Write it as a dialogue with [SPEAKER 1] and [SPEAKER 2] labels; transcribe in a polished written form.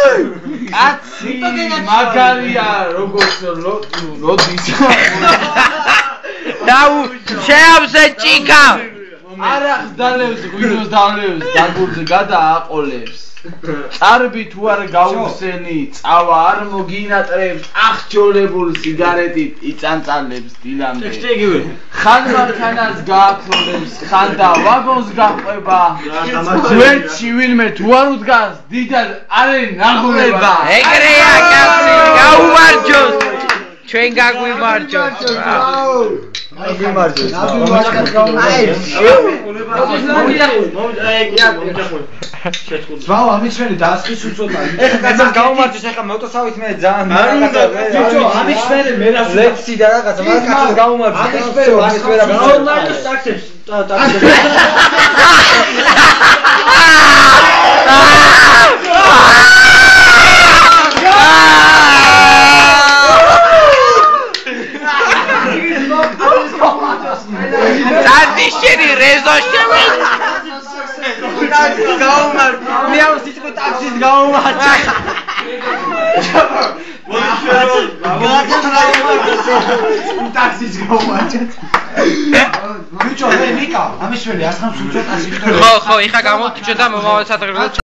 [SPEAKER 1] კაცი მაგარია როგორც როდის
[SPEAKER 2] დაუ შეავზე ჭიქა
[SPEAKER 1] არა ხდალებს ღვინოს დავლებს დაგურზე გადააყოლებს წარბი თუ არ გაუხსენი წავა არ მოგინატრებს აღჭოლებულ სიგარეტით იწანწალებს დილამდე ხან მანქანას გააქროლებს ხან და ვაგონს გაყვება გვერდში ვინმე თუ არ უდგას დიდად არი ნაღულება
[SPEAKER 2] ეგრეა კაცი გაუმარჯოს ჩვენ გაგვიმარჯოს
[SPEAKER 3] აგვიმარჯოს ზვაო ამის შენი დასხის უწოდა ეხა კაცს გაუმარჯოს ეხა მოტოსავით მე ძალიან ბიჭო ამის შენი მე რა ლექსი და რაღაცა მაგ კაცს გაუმარჯოს ამის ვერა გაუმარჯოს ტაქსებს
[SPEAKER 2] ტანტიშერი რეზო შევი
[SPEAKER 3] გაუმარჯ მე ამ სიტყვა ტაქსის გაუმარჯ ტაქსის გაუმარჯ ბიჭო მე ვიკა ამის ველი 150 ტაქსის
[SPEAKER 2] ხო იხა გამოვთჭე და მომავალ საათში